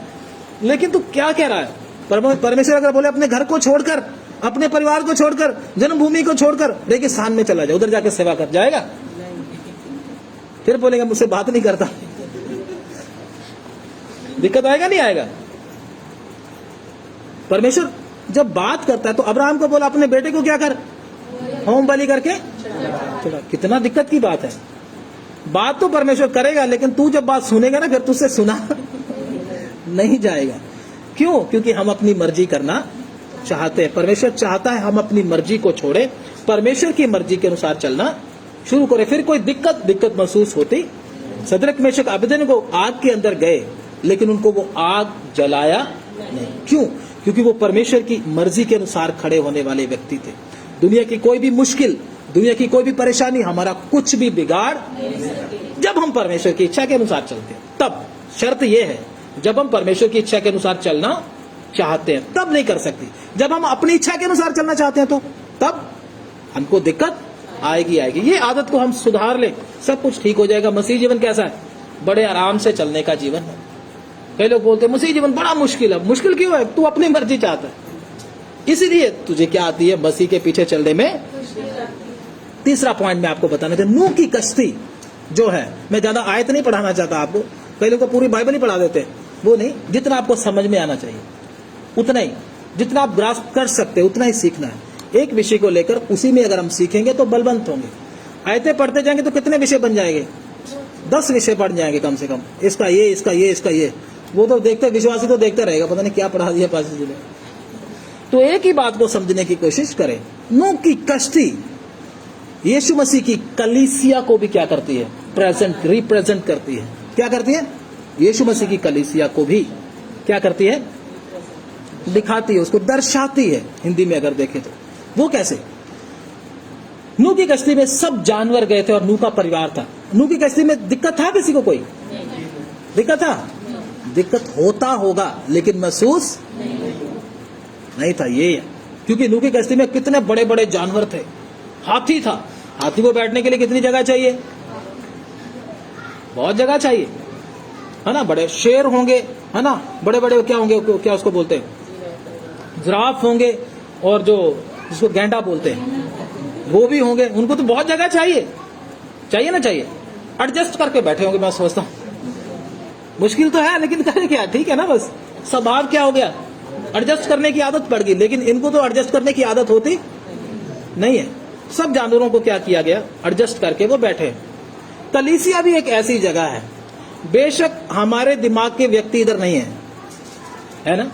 लेकिन तू क्या कह रहा है? परमेश्वर अगर बोले अपने घर को छोड़कर, अपने परिवार को छोड़कर, जन्मभूमि को छोड़कर रेगिस्तान में चला जाए, उधर जाके सेवा कर, जाएगा? फिर बोलेगा मुझसे बात नहीं करता। दिक्कत आएगा नहीं आएगा? परमेश्वर जब बात करता है तो अब्राहम को बोला अपने बेटे को क्या कर? होम बलि करके चला। कितना दिक्कत की बात है। बात तो परमेश्वर करेगा, लेकिन तू जब बात सुनेगा ना फिर तुझसे सुना नहीं जाएगा। क्यों? क्योंकि हम अपनी मर्जी करना चाहते हैं। परमेश्वर चाहता है हम अपनी मर्जी को छोड़े, परमेश्वर की मर्जी के अनुसार चलना शुरू करें। फिर कोई दिक्कत महसूस होती। सदरक मेशक अबेदनगो आग के अंदर गए, लेकिन उनको वो आग जलाया नहीं। क्यों? क्योंकि वो परमेश्वर की मर्जी के अनुसार खड़े होने वाले व्यक्ति थे। दुनिया की कोई भी मुश्किल, दुनिया की कोई भी परेशानी हमारा कुछ भी बिगाड़, जब हम परमेश्वर की इच्छा के अनुसार चलते हैं तब। शर्त यह है, जब हम परमेश्वर की इच्छा के अनुसार चलना चाहते हैं तब नहीं कर सकती। जब हम अपनी इच्छा के अनुसार चलना चाहते हैं तो तब हमको दिक्कत आएगी। ये आदत को हम सुधार ले, सब कुछ ठीक हो जाएगा। मसीह जीवन कैसा है? बड़े आराम से चलने का जीवन है। कई लोग बोलते हैं मसीह जीवन बड़ा मुश्किल है। मुश्किल क्यों है? तू अपनी मर्जी चाहता है, इसीलिए तुझे क्या आती है? मसीह के पीछे चलने में। तीसरा पॉइंट मैं आपको बताना चाहता हूं, नूह की कश्ती जो है, मैं ज्यादा आयत नहीं पढ़ाना चाहता आपको। कई लोग तो पूरी बाइबल ही पढ़ा देते हैं, वो नहीं। जितना आपको समझ में आना चाहिए उतना ही, जितना आप ग्रास्प कर सकते उतना ही सीखना है। एक विषय को लेकर उसी में अगर हम सीखेंगे तो बलवंत होंगे। आयतें पढ़ते जाएंगे तो कितने विषय बन जाएंगे? 10 विषय पढ़ जाएंगे कम से कम। इसका ये, इसका ये, इसका ये। वो तो देखते, विश्वासी तो देखता रहेगा, पता नहीं क्या पढ़ा दिया पास्टर जी ने। तो एक ही बात को समझने की कोशिश करें। नूह की कश्ती यीशु मसीह की कलीसिया को भी क्या करती है? रिप्रेजेंट करती है। क्या करती है? यीशु मसीह की कलीसिया को भी क्या करती है? दिखाती है, उसको दर्शाती है। हिंदी में अगर देखें तो वो कैसे? नूह की कश्ती में सब जानवर गए थे और नूह का परिवार था। नूह की कश्ती में दिक्कत था? किसी को कोई दिक्कत था? दिक्कत होता होगा लेकिन महसूस नहीं था। ये है क्योंकि नूह की कश्ती में कितने बड़े बड़े जानवर थे। हाथी था, हाथी को बैठने के लिए कितनी जगह चाहिए? बहुत जगह चाहिए, है ना। बड़े शेर होंगे, है ना, बड़े बड़े क्या होंगे, क्या उसको बोलते हैं, जिराफ होंगे, और जो जिसको गैंडा बोलते हैं वो भी होंगे, उनको तो बहुत जगह चाहिए, चाहिए ना चाहिए। एडजस्ट करके बैठे होंगे, मैं सोचता हूँ। मुश्किल तो है, लेकिन करें क्या, ठीक है ना। बस स्वभाव क्या हो गया, एडजस्ट करने की आदत पड़ गई, लेकिन इनको तो एडजस्ट करने की आदत होती नहीं है। सब जानवरों को क्या किया गया, एडजस्ट करके वो बैठे। कलीसिया भी एक ऐसी जगह है, बेशक हमारे दिमाग के व्यक्ति इधर नहीं है ना,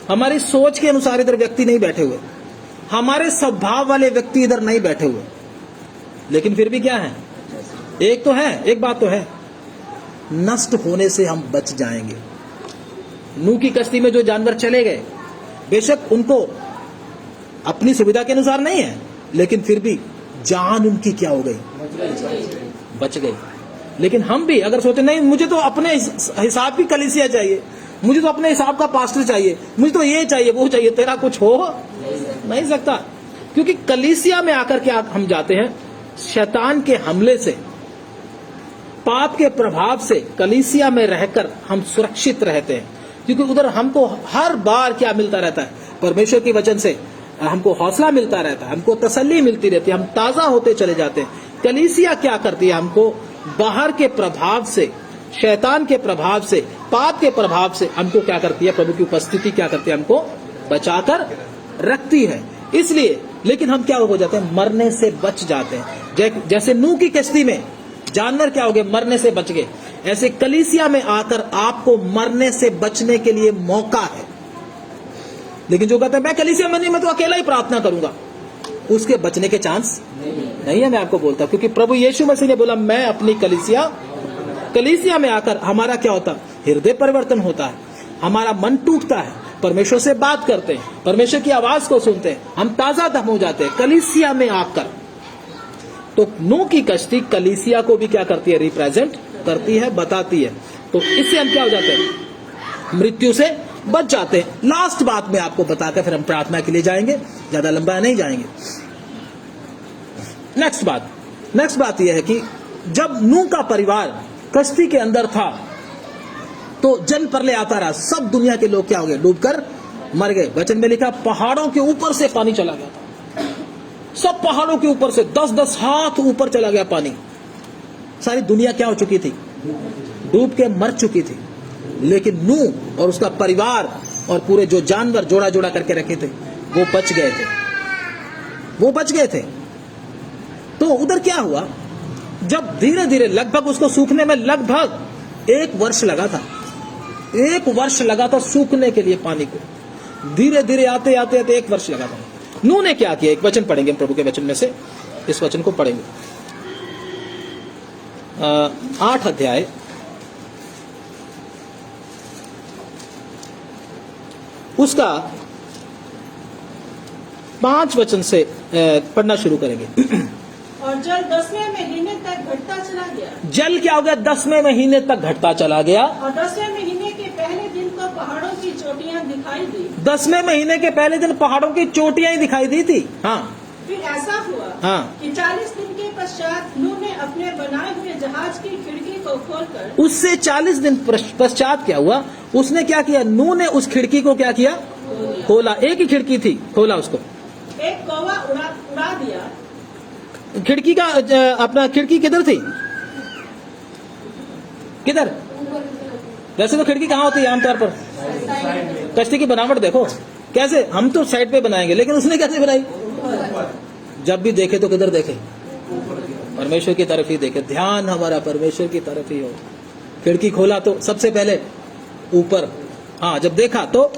हमारी सोच के अनुसार इधर व्यक्ति नहीं बैठे हुए, हमारे स्वभाव वाले व्यक्ति इधर नहीं बैठे हुए, लेकिन फिर भी क्या है, एक तो है, एक बात तो है, नष्ट होने से हम बच जाएंगे। नूह की कश्ती में जो जानवर चले गए, बेशक उनको अपनी सुविधा के अनुसार नहीं है, लेकिन फिर भी जान उनकी क्या हो गई, बच गई। लेकिन हम भी अगर सोचे नहीं, मुझे तो अपने हिसाब की कलीसिया चाहिए, मुझे तो अपने हिसाब का पास्टर चाहिए, मुझे तो ये चाहिए वो चाहिए, तेरा कुछ हो नहीं सकता। क्योंकि कलीसिया में आकर के हम जाते हैं शैतान के हमले से, पाप के प्रभाव से कलीसिया में रहकर हम सुरक्षित रहते हैं। क्योंकि उधर हमको हर बार क्या मिलता रहता है, परमेश्वर के वचन से हमको हौसला मिलता रहता है, हमको तसल्ली मिलती रहती है, हम ताजा होते चले जाते हैं। कलीसिया क्या करती है, हमको बाहर के प्रभाव से, शैतान के प्रभाव से, पाप के प्रभाव से हमको क्या करती है, प्रभु की उपस्थिति क्या करती है, हमको बचाकर रखती है। इसलिए लेकिन हम क्या हो जाते हैं, मरने से बच जाते हैं। जैसे नूह की कश्ती में जानवर क्या हो गए, मरने से बच गए, ऐसे कलीसिया में आकर आपको मरने से बचने के लिए मौका है। लेकिन जो कहते हैं मैं कलीसिया में नहीं, मैं तो अकेला ही प्रार्थना करूंगा, उसके बचने के चांस नहीं है। मैं आपको बोलता हूं, क्योंकि प्रभु यीशु मसीह ने बोला मैं अपनी कलीसिया में आकर हमारा क्या होता है, हृदय परिवर्तन होता है, हमारा मन टूटता है, परमेश्वर से बात करते हैं, परमेश्वर की आवाज को सुनते हैं, हम ताजा दम हो जाते हैं कलीसिया में आकर। तो नूह की कश्ती कलीसिया को भी क्या करती है, रिप्रेजेंट करती है, बताती है। तो इससे हम क्या हो जाते हैं, मृत्यु से बच जाते हैं। लास्ट बात में आपको बताकर फिर हम प्रार्थना के लिए जाएंगे, ज्यादा लंबा नहीं जाएंगे। नेक्स्ट बात यह है कि जब नूह का परिवार कश्ती के अंदर था तो जल प्रलय आता रहा, सब दुनिया के लोग क्या हो गए, डूबकर मर गए। वचन में लिखा पहाड़ों के ऊपर से पानी चला गया था, सब पहाड़ों के ऊपर से 10-10 हाथ ऊपर चला गया पानी। सारी दुनिया क्या हो चुकी थी, डूब के मर चुकी थी। लेकिन नूह और उसका परिवार और पूरे जो जानवर जोड़ा जोड़ा करके रखे थे वो बच गए थे। तो उधर क्या हुआ, जब धीरे धीरे लगभग उसको सूखने में लगभग 1 वर्ष लगा था, 1 वर्ष लगा था सूखने के लिए पानी को, धीरे धीरे आते 1 वर्ष लगा था। नूह ने क्या किया, एक वचन पढ़ेंगे प्रभु के वचन में से, इस वचन को पढ़ेंगे 8 अध्याय उसका 5 वचन से पढ़ना शुरू करेंगे। और जल 10वें महीने तक घटता चला गया। जल क्या हो गया, 10वें महीने तक घटता चला गया। और 10वें महीने के पहले दिन को पहाड़ों की चोटियां दिखाई दी। 10वें महीने के पहले दिन पहाड़ों की चोटियां ही दिखाई दी थी। हाँ, फिर ऐसा हुआ कि 40 दिन के पश्चात नूह ने अपने बनाए हुए जहाज की खिड़की को खोलकर, उससे 40 दिन पश्चात क्या हुआ, उसने क्या किया, नूह ने उस खिड़की को क्या किया, खोला। एक ही खिड़की थी, खोला उसको, एक कौवा उड़ा दिया। खिड़की का अपना खिड़की किधर थी, किधर, वैसे तो खिड़की कहाँ होती है आमतौर पर, कश्ती की बनावट देखो कैसे, हम तो साइड पे बनाएंगे, लेकिन उसने कैसे बनाई, जब भी देखे तो किधर देखे, परमेश्वर की तरफ ही देखे, ध्यान हमारा परमेश्वर की तरफ ही हो। खिड़की खोला तो सबसे पहले ऊपर, हाँ, जब देखा तो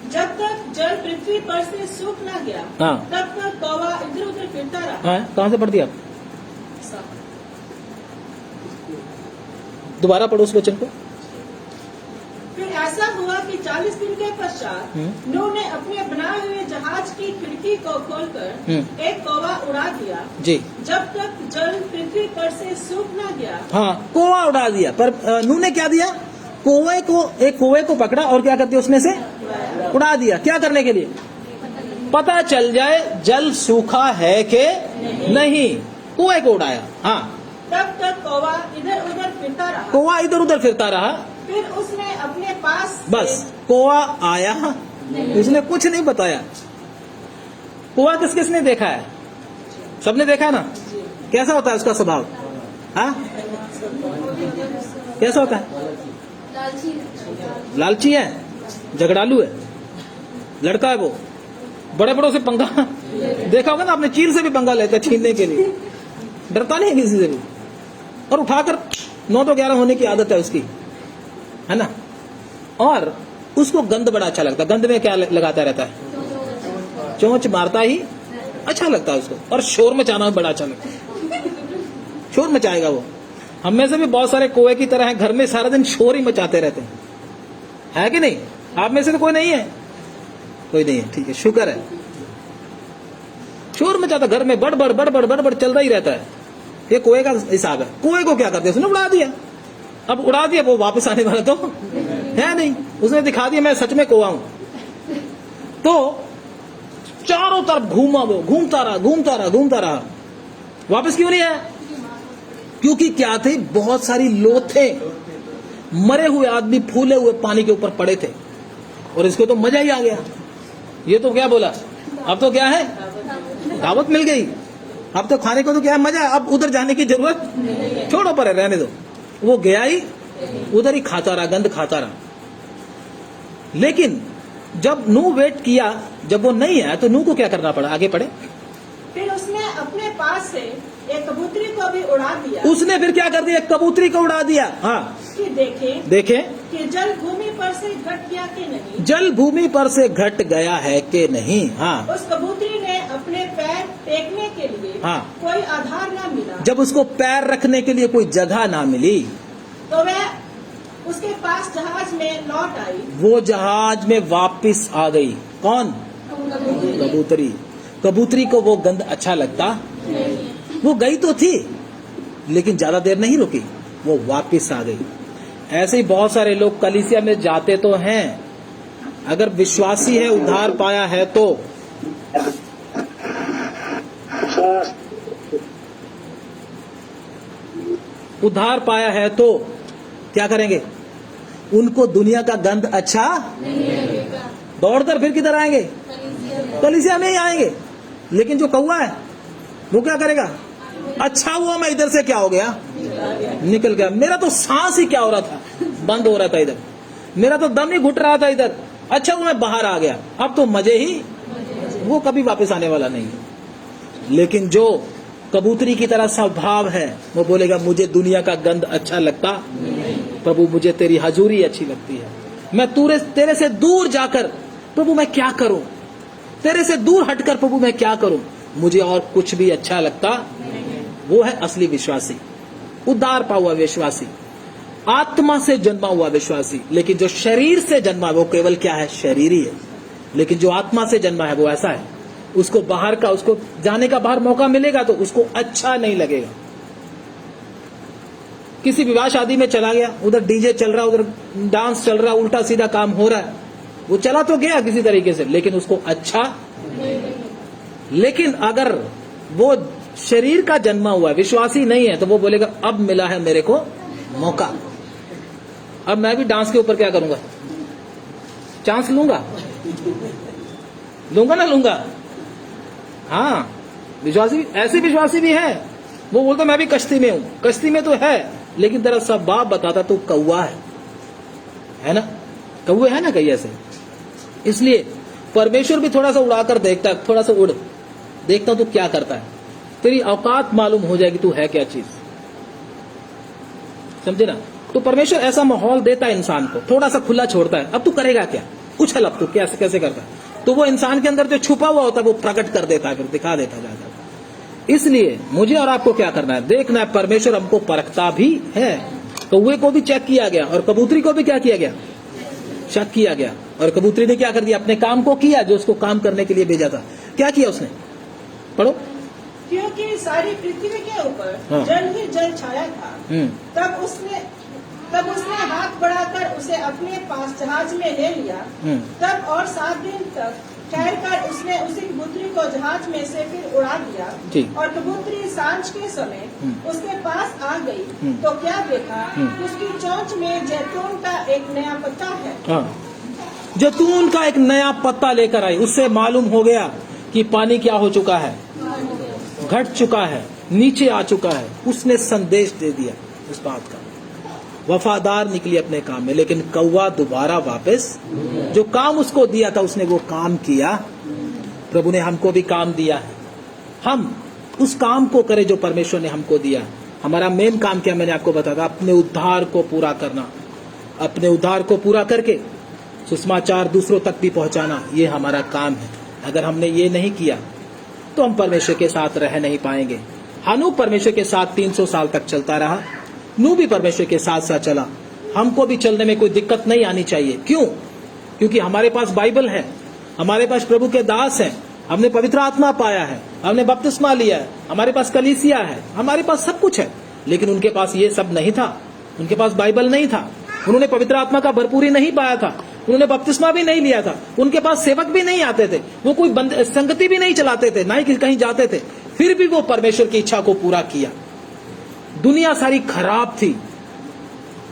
जब तक जल पृथ्वी पर से सूख न गया, हाँ, तब तक कौवा इधर उधर फिरता रहा। हाँ, कहाँ से पढ़ दिया आप, दोबारा पढ़ो उस वचन को। फिर ऐसा हुआ कि 40 दिन के पश्चात नूह ने अपने बनाए हुए जहाज की खिड़की को खोलकर एक कौवा उड़ा दिया जी, जब तक जल पृथ्वी पर से सूख न गया। हाँ, कौवा उड़ा दिया, पर नूह ने क्या दिया, एक कौवे को पकड़ा और क्या कर दिया, उसमें से उड़ा दिया। क्या करने के लिए, पता चल जाए जल सूखा है कि नहीं। कुएं को उड़ाया। हाँ, तब तक कौवा इधर उधर फिरता रहा। कौवा इधर उधर फिरता रहा। फिर उसने अपने पास बस कौवा आया, उसने कुछ नहीं बताया। कौवा किस किसने देखा है? सबने देखा है ना? कैसा होता है उसका स्वभाव? हाँ, कैसा होता है? लालची है, झगड़ालू है, लड़का है वो, बड़े बड़ों से पंगा देखा होगा ना आपने, चील से भी पंगा लेता है छीनने के लिए, डरता नहीं है किसी से भी, और उठाकर 9 तो 11 होने की आदत है उसकी, है ना। और उसको गंध बड़ा अच्छा लगता है। गंध में क्या लगाता रहता है? चोंच मारता ही अच्छा लगता है उसको, और शोर मचाना बड़ा अच्छा लगता है। शोर मचाएगा वो। हम में से भी बहुत सारे कौवे की तरह हैं, घर में सारा दिन शोर ही मचाते रहते हैं, है कि नहीं? आप में से तो कोई नहीं है? कोई नहीं है, ठीक है, शुक्र है। शोर मचाता घर में, बड़बड़ बड़बड़ बड़बड़ चलता ही रहता है। ये कौवे का हिसाब है। कौवे को क्या करते हैं? उसने उड़ा दिया। अब उड़ा दिया, वो वापस आने वाला तो है नहीं। उसने दिखा दिया मैं सच में कौवा हूं। तो चारों तरफ घूमा वो, घूमता रहा। वापस क्यों नहीं आया? क्योंकि क्या थे, बहुत सारी लोथें, मरे हुए आदमी फूले हुए पानी के ऊपर पड़े थे, और इसको तो मजा ही आ गया। ये तो क्या बोला, अब तो क्या है, दावत मिल गई, अब तो खाने को तो क्या है, मजा। अब उधर जाने की जरूरत छोड़ो, पर रहने दो। वो गया ही उधर ही खाता रहा, गंध खाता रहा। लेकिन जब नूह वेट किया, जब वो नहीं आया तो नूह को क्या करना पड़ा? आगे पढ़े। फिर उसने अपने पास से एक कबूतरी को भी उड़ा दिया। उसने फिर क्या कर दिया? कबूतरी को उड़ा दिया। हाँ, कि देखे कि जल भूमि पर से घट गया कि नहीं। जल भूमि पर से घट गया है कि नहीं। हाँ, उस कबूतरी ने अपने पैर टेकने के लिए हाँ, कोई आधार न मिला। जब उसको पैर रखने के लिए कोई जगह ना मिली, तो वह उसके पास जहाज में लौट आई। वो जहाज में वापस आ गई। कौन? कबूतरी। कबूतरी को वो गंध अच्छा लगता? वो गई तो थी, लेकिन ज्यादा देर नहीं रुकी, वो वापस आ गई। ऐसे ही बहुत सारे लोग कलीसिया में जाते तो हैं, अगर विश्वासी है, उद्धार पाया है तो क्या करेंगे? उनको दुनिया का गंध अच्छा दौड़कर फिर किधर आएंगे? कलीसिया में ही आएंगे। लेकिन जो कौवा है वो क्या करेगा? अच्छा हुआ मैं इधर से क्या हो गया, निकल गया। मेरा तो सांस ही क्या हो रहा था, बंद हो रहा था इधर, मेरा तो दम ही घुट रहा था इधर। अच्छा हुआ मैं बाहर आ गया, अब तो मजे ही। वो कभी वापस आने वाला नहीं है। लेकिन जो कबूतरी की तरह स्वभाव है, वो बोलेगा मुझे दुनिया का गंध अच्छा लगता, प्रभु मुझे तेरी हजूरी अच्छी लगती है। मैं तेरे से दूर जाकर प्रभु मैं क्या करूं, तेरे से दूर हटकर प्रभु मैं क्या करूं, मुझे और कुछ भी अच्छा लगता। वो है असली विश्वासी, उद्धार पा हुआ विश्वासी, आत्मा से जन्मा हुआ विश्वासी। लेकिन जो शरीर से जन्मा वो केवल क्या है? शरीर ही है। लेकिन जो आत्मा से जन्मा है वो ऐसा है, उसको बाहर का, उसको जाने का बाहर मौका मिलेगा तो उसको अच्छा नहीं लगेगा। किसी विवाह शादी में चला गया, उधर डीजे चल रहा, उधर डांस चल रहा, उल्टा सीधा काम हो रहा है, वो चला तो गया किसी तरीके से, लेकिन उसको अच्छा। लेकिन अगर वो शरीर का जन्मा हुआ है, विश्वासी नहीं है, तो वो बोलेगा अब मिला है मेरे को मौका, अब मैं भी डांस के ऊपर क्या करूंगा, चांस लूंगा ना लूंगा। हाँ, विश्वासी ऐसे विश्वासी भी है, वो बोलता मैं भी कश्ती में हूं। कश्ती में तो है, लेकिन तेरा सब बाप बताता तू कौवा है ना, कौवे है ना कहीं ऐसे। इसलिए परमेश्वर भी थोड़ा सा उड़ाकर देखता है, थोड़ा सा उड़ देखता तू क्या करता है, तेरी औकात मालूम हो जाएगी तू है क्या चीज, समझे ना। तो परमेश्वर ऐसा माहौल देता है इंसान को, थोड़ा सा खुला छोड़ता है, अब तू करेगा क्या, उछल, अब तू कैसे कैसे करता है, तो वो इंसान के अंदर जो छुपा हुआ होता है वो प्रकट कर देता है, फिर दिखा देता जाता है। इसलिए मुझे और आपको क्या करना है, देखना है परमेश्वर हमको परखता भी है। कौवे को भी चेक किया गया और कबूतरी को भी क्या किया गया, शक किया गया। और कबूतरी ने क्या कर दिया, अपने काम को किया जो उसको काम करने के लिए भेजा था। क्या किया उसने, पढ़ो। क्योंकि सारी पृथ्वी के ऊपर हाँ। जल ही जल छाया था, तब उसने हाथ बढ़ाकर उसे अपने पास जहाज में ले लिया। तब और 7 दिन तक ठहरकर उसने उसी कबूतरी को जहाज में से फिर उड़ा दिया जी। और कबूतरी सांझ के समय उसके पास आ गई तो क्या देखा उसकी चोंच में जैतून का एक नया पत्ता है। हाँ, जैतून का एक नया पत्ता लेकर आई। उससे मालूम हो गया कि पानी क्या हो चुका है, घट चुका है, नीचे आ चुका है। उसने संदेश दे दिया इस बात का। वफादार निकली अपने काम में, लेकिन कौवा दोबारा वापस जो काम उसको दिया था उसने वो काम किया। प्रभु ने हमको भी काम दिया है, हम उस काम को करें जो परमेश्वर ने हमको दिया। हमारा मेन काम क्या, मैंने आपको बताया था, अपने उद्धार को पूरा करना। अपने उद्धार को पूरा करके सुसमाचार दूसरों तक भी पहुंचाना, ये हमारा काम है। अगर हमने ये नहीं किया तो हम परमेश्वर के साथ रह नहीं पाएंगे। हनूक परमेश्वर के साथ 300 साल तक चलता रहा, नूह भी परमेश्वर के साथ साथ चला। हमको भी चलने में कोई दिक्कत नहीं आनी चाहिए। क्यों? क्योंकि हमारे पास बाइबल है, हमारे पास प्रभु के दास हैं, हमने पवित्र आत्मा पाया है, हमने बपतिस्मा लिया है, हमारे पास कलीसिया है, हमारे पास सब कुछ है। लेकिन उनके पास ये सब नहीं था, उनके पास बाइबल नहीं था, उन्होंने पवित्र आत्मा का भरपूरी नहीं पाया था, उन्होंने बपतिस्मा भी नहीं लिया था, उनके पास सेवक भी नहीं आते थे, वो कोई संगति भी नहीं चलाते थे, ना ही कहीं जाते थे। फिर भी वो परमेश्वर की इच्छा को पूरा किया। दुनिया सारी खराब थी,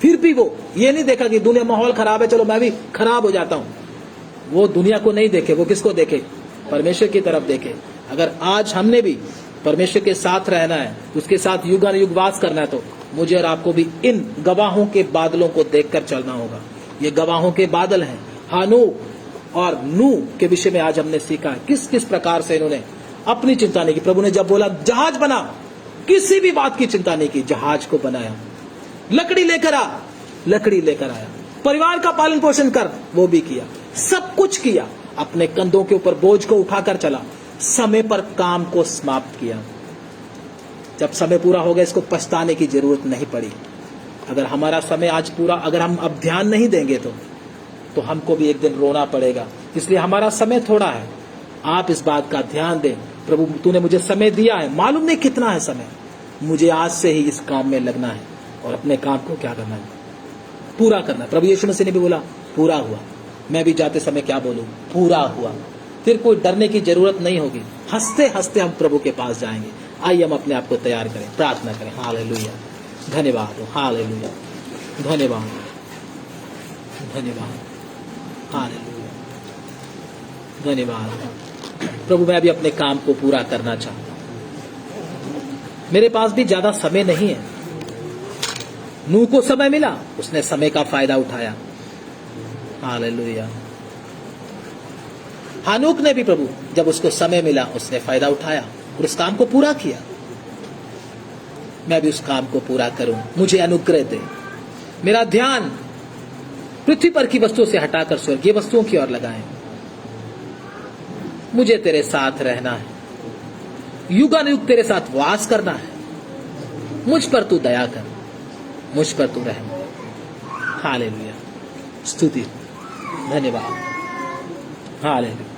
फिर भी वो ये नहीं देखा कि दुनिया माहौल खराब है, चलो मैं भी खराब हो जाता हूं। वो दुनिया को नहीं देखे, वो किसको देखे? परमेश्वर की तरफ देखे। अगर आज हमने भी परमेश्वर के साथ रहना है, उसके साथ युगानुयुग वास करना है, तो मुझे और आपको भी इन गवाहों के बादलों को देखकर चलना होगा। ये गवाहों के बादल हैं। हानूक और नूह के विषय में आज हमने सीखा किस किस प्रकार से इन्होंने अपनी चिंता नहीं की। प्रभु ने जब बोला जहाज बना, किसी भी बात की चिंता नहीं की, जहाज को बनाया। लकड़ी लेकर आ, लकड़ी लेकर आया। परिवार का पालन पोषण कर, वो भी किया। सब कुछ किया, अपने कंधों के ऊपर बोझ को उठाकर चला, समय पर काम को समाप्त किया। जब समय पूरा हो गया, इसको पछताने की जरूरत नहीं पड़ी। अगर हमारा समय आज पूरा, अगर हम अब ध्यान नहीं देंगे तो हमको भी एक दिन रोना पड़ेगा। इसलिए हमारा समय थोड़ा है, आप इस बात का ध्यान दें। प्रभु तूने मुझे समय दिया है, मालूम नहीं कितना है समय, मुझे आज से ही इस काम में लगना है और अपने काम को क्या करना है, पूरा करना है। प्रभु यीशु मसीह ने भी बोला पूरा हुआ। मैं भी जाते समय क्या बोलूं? पूरा हुआ। फिर कोई डरने की जरूरत नहीं होगी, हंसते हंसते हम प्रभु के पास जाएंगे। आइए हम अपने आप को तैयार करें, प्रार्थना करें। हालेलुया, धन्यवाद हो, हालेलुया, धन्यवाद, धन्यवाद, हालेलुया, धन्यवाद। प्रभु मैं भी अपने काम को पूरा करना चाहता हूं। मेरे पास भी ज्यादा समय नहीं है। नूह को समय मिला, उसने समय का फायदा उठाया। हालेलुया। हानूक ने भी प्रभु जब उसको समय मिला उसने फायदा उठाया और उस काम को पूरा किया। मैं भी उस काम को पूरा करूं, मुझे अनुग्रह दे। मेरा ध्यान पृथ्वी पर की वस्तुओं से हटाकर स्वर्गीय वस्तुओं की ओर लगाएं। मुझे तेरे साथ रहना है, युगानुयुग तेरे साथ वास करना है। मुझ पर तू दया कर, मुझ पर तू रहम कर। हालेलुया, स्तुति, धन्यवाद, हालेलुया।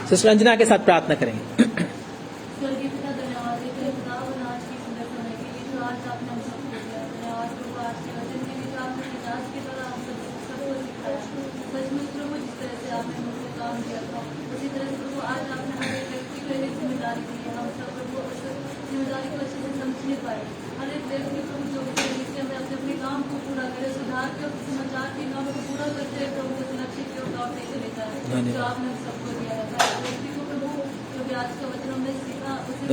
सिस्टर अंजना के साथ प्रार्थना करेंगे। स्वर्गीय पिता धन्यवाद है तेरे खुदा और आज की सुंदर समय के लिए जो आज आपने हम सबको दिया। धन्यवाद प्रभु आज के वचन के लिए जो आपने आज के द्वारा हम सबको सिखाया। सचमुच प्रभु जिस तरह से आपने मुझे काम दिया था उसी तरह से प्रभु आज आपने हर एक व्यक्ति को एक जिम्मेदारी दी है। हम सब प्रभु उस जिम्मेदारी को अच्छे से समझने पाए। हर एक व्यक्ति प्रभु जो जिससे हमें अपने काम को पूरा करे, सुधार के समाचार के काम को पूरा करते हुए प्रभु को सुरक्षित की ओर दौड़ते चले जाए जो आपने हम सबको दिया है। व्यक्ति को प्रभु जो भी आज का वचन हमने सीखा उसी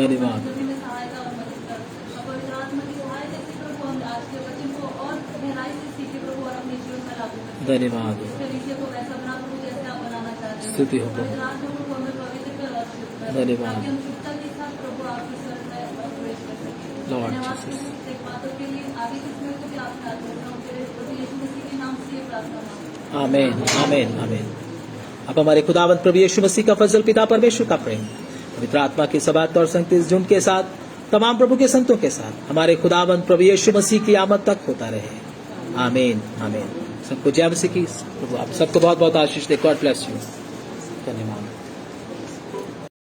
में सहायता और मदद कर। पवित्र आत्मा की सहायता से प्रभु हम आज के वचन को और गहराई से सीखे प्रभु और अपने जीवन में लागू करें। धन्यवाद। इस तरीके को वैसा बना प्रभु जैसे आप बनाना चाहते हैं। स्तुति हो पवित्र आत्मा को हमें पवित्र कर और शुद्ध कर, धन्यवाद। ताकि हम शुद्धता के साथ प्रभु आपकी स्वर्ग में प्रवेश कर सकें। Lord धन्यवाद Jesus. प्रभु बातों के लिए आगे के समय को भी आपके हाथ में रखता हूं। तेरे प्रभु यीशु मसीह के नाम से ये प्रार्थना मांगता हूं। आमीन, आमीन, आमीन। अब हमारे खुदावंत प्रभु यीशु मसीह का फजल, पिता परमेश्वर का प्रेम, पवित्र आत्मा की सबात और संगति इस झुंड के साथ, तमाम प्रभु के संतों के साथ हमारे खुदावंत प्रभु यीशु मसीह की आमद तक होता रहे। आमीन, आमीन। सबको जय मसीह की। प्रभु आप सबको बहुत बहुत आशीष दे। God bless you. धन्यवाद।